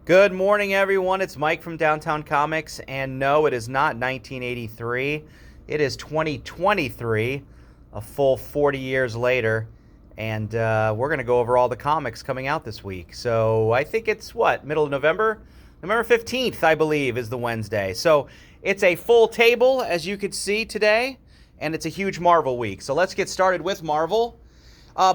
Good morning, everyone. It's Mike from Downtown Comics, and no, it is not 1983. It is 2023, a full 40 years later, and we're going to go over all the comics coming out this week. So I think it's, middle of November? November 15th, I believe, is the Wednesday. So it's a full table, as you could see today, and it's a huge Marvel week. So let's get started with Marvel.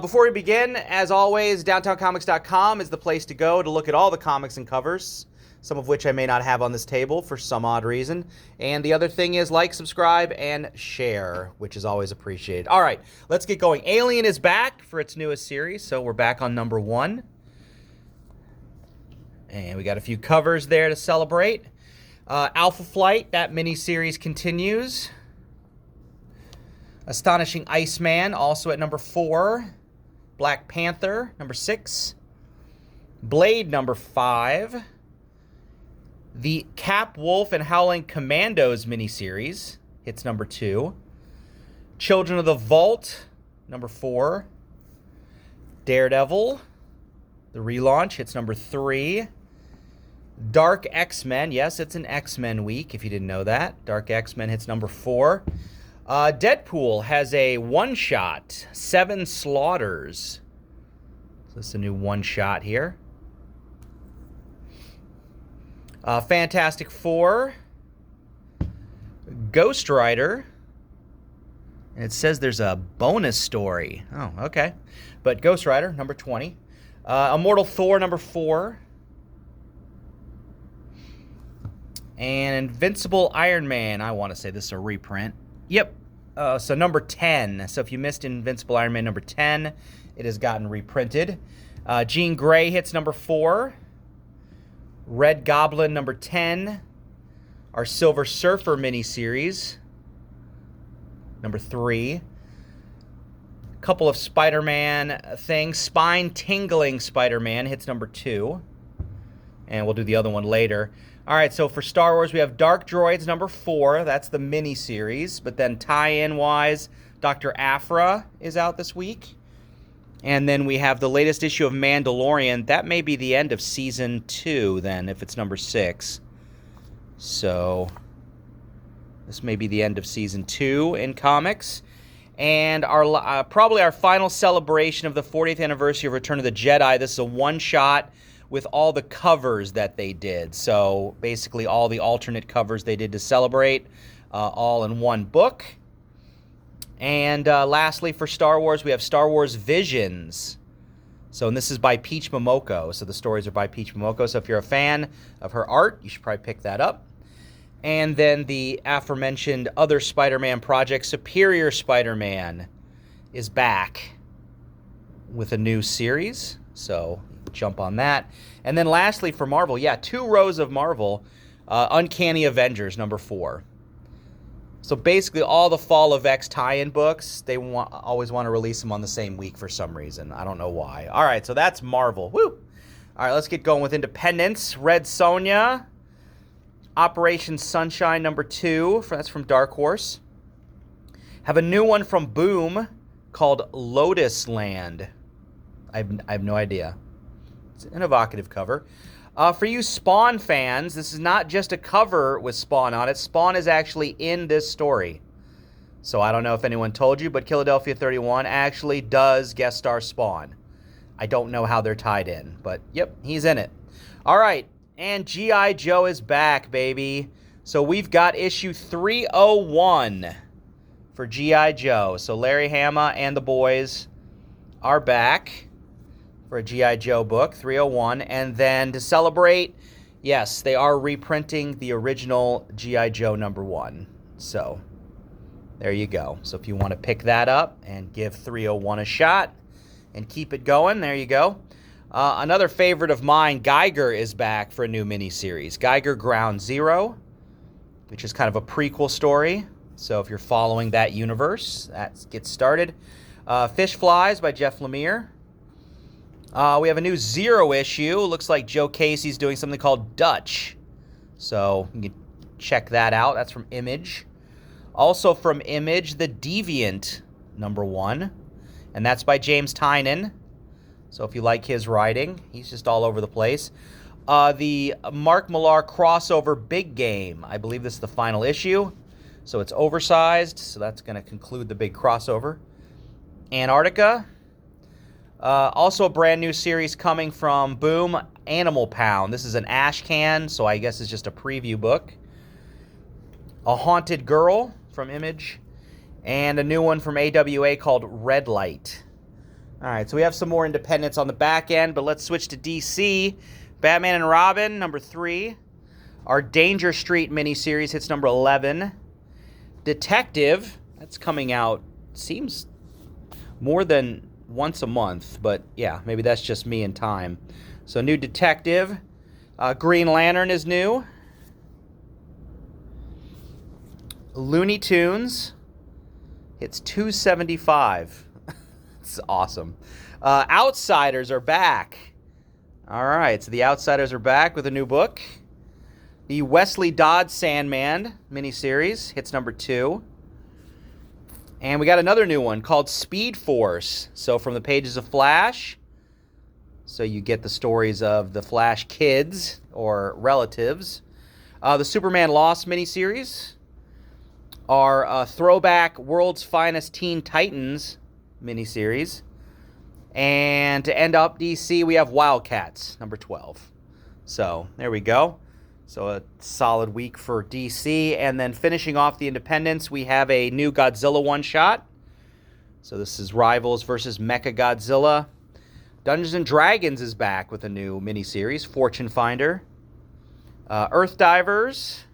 Before we begin, as always, downtowncomics.com is the place to go to look at all the comics and covers, some of which I may not have on this table for some odd reason. And the other thing is like, subscribe, and share, which is always appreciated. All right, let's get going. Alien is back for its newest series, so we're back on number 1. And we got a few covers there to celebrate. Alpha Flight, that miniseries continues. Astonishing Iceman, also at number 4. Black Panther, number 6. Blade, number 5. The Cap, Wolf, and Howling Commandos miniseries hits number 2. Children of the Vault, number 4. Daredevil, the relaunch, hits number 3. Dark X-Men, yes, it's an X-Men week, if you didn't know that. Dark X-Men hits number 4. Deadpool has a one-shot, 7 Slaughters. So this is a new one-shot here. Fantastic Four. Ghost Rider. And it says there's a bonus story. Oh, okay. But Ghost Rider, number 20. Immortal Thor, number 4. And Invincible Iron Man. I want to say this is a reprint. Yep. So number 10. So if you missed Invincible Iron Man number 10, it has gotten reprinted. Jean Grey hits number 4. Red Goblin number 10. Our Silver Surfer miniseries, number 3. A couple of Spider-Man things. Spine-tingling Spider-Man hits number 2. And we'll do the other one later. All right, so for Star Wars, we have Dark Droids number 4. That's the mini-series. But then tie-in-wise, Dr. Aphra is out this week. And then we have the latest issue of Mandalorian. That may be the end of Season 2, then, if it's number 6. So this may be the end of Season 2 in comics. And our probably our final celebration of the 40th anniversary of Return of the Jedi. This is a one-shot with all the covers that they did. So basically all the alternate covers they did to celebrate, all in one book. And lastly, for Star Wars, we have Star Wars Visions. So, and this is by Peach Momoko. So the stories are by Peach Momoko. So if you're a fan of her art, you should probably pick that up. And then the aforementioned other Spider-Man project, Superior Spider-Man, is back with a new series. So jump on that. And then lastly for Marvel, 2 rows of Marvel, Uncanny Avengers number 4. So basically all the Fall of X tie-in books, they always want to release them on the same week for some reason. I don't know why. All right, so that's Marvel. Woo! All right, let's get going with Independence. Red Sonja, Operation Sunshine number 2. That's from Dark Horse. Have a new one from Boom called Lotus Land. I have no idea. It's an evocative cover. For you Spawn fans, this is not just a cover with Spawn on it. Spawn is actually in this story. So I don't know if anyone told you, but Philadelphia 31 actually does guest star Spawn. I don't know how they're tied in, but yep, he's in it. All right, and G.I. Joe is back, baby. So we've got issue 301 for G.I. Joe. So Larry Hama and the boys are back for a G.I. Joe book, 301. And then to celebrate, yes, they are reprinting the original G.I. Joe number 1. So there you go. So if you want to pick that up and give 301 a shot and keep it going, there you go. Another favorite of mine, Geiger, is back for a new miniseries. Geiger Ground Zero, which is kind of a prequel story. So if you're following that universe, that gets started. Fish Flies by Jeff Lemire. We have a new Zero issue. Looks like Joe Casey's doing something called Dutch. So you can check that out. That's from Image. Also from Image, The Deviant, number 1. And that's by James Tynion. So if you like his writing, he's just all over the place. The Mark Millar crossover Big Game. I believe this is the final issue. So it's oversized. So that's going to conclude the big crossover. Antarctica. Also a brand new series coming from Boom, Animal Pound. This is an ash can, so I guess it's just a preview book. A Haunted Girl from Image. And a new one from AWA called Red Light. All right, so we have some more independents on the back end, but let's switch to DC. Batman and Robin, number 3. Our Danger Street miniseries hits number 11. Detective, that's coming out, seems more than once a month, but yeah, maybe that's just me and time. So new Detective. Green Lantern is new. Looney Tunes. It's $2.75. It's awesome. Outsiders are back. All right, so the Outsiders are back with a new book. The Wesley Dodds Sandman miniseries hits number 2. And we got another new one called Speed Force. So from the pages of Flash, so you get the stories of the Flash kids or relatives. The Superman Lost miniseries. Our throwback World's Finest Teen Titans miniseries. And to end up DC, we have Wildcats, number 12. So there we go. So a solid week for DC. And then finishing off the independents, we have a new Godzilla one-shot. So this is Rivals versus Mechagodzilla. Dungeons and Dragons is back with a new miniseries, Fortune Finder. Earth Divers.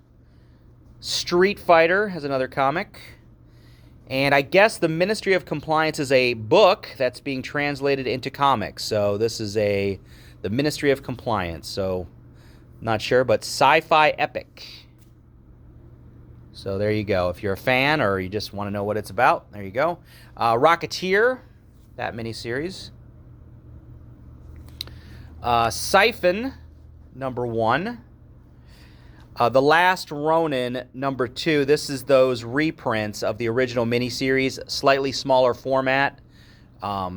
Street Fighter has another comic. And I guess the Ministry of Compliance is a book that's being translated into comics. So this is the Ministry of Compliance. So not sure, but sci-fi epic. So there you go. If you're a fan or you just want to know what it's about, there you go. Rocketeer, that miniseries. Siphon, number 1. The Last Ronin, number 2. This is those reprints of the original miniseries, slightly smaller format.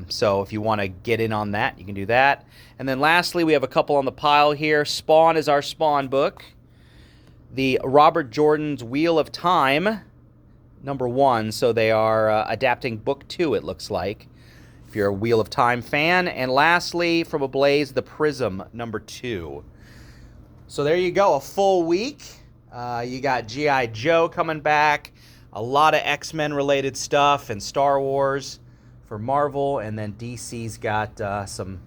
So if you want to get in on that, you can do that. And then lastly, we have a couple on the pile here. Spawn is our Spawn book. The Robert Jordan's Wheel of Time, number 1. So they are adapting book 2, it looks like, if you're a Wheel of Time fan. And lastly, from Ablaze, The Prism, number 2. So there you go, a full week. You got G.I. Joe coming back, a lot of X-Men related stuff and Star Wars for Marvel, and then DC's got some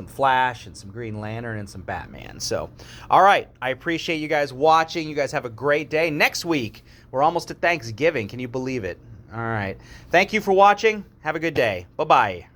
Flash and some Green Lantern and some Batman. So, all right, I appreciate you guys watching. You guys have a great day. Next week, we're almost at Thanksgiving. Can you believe it? All right. Thank you for watching. Have a good day. Bye-bye.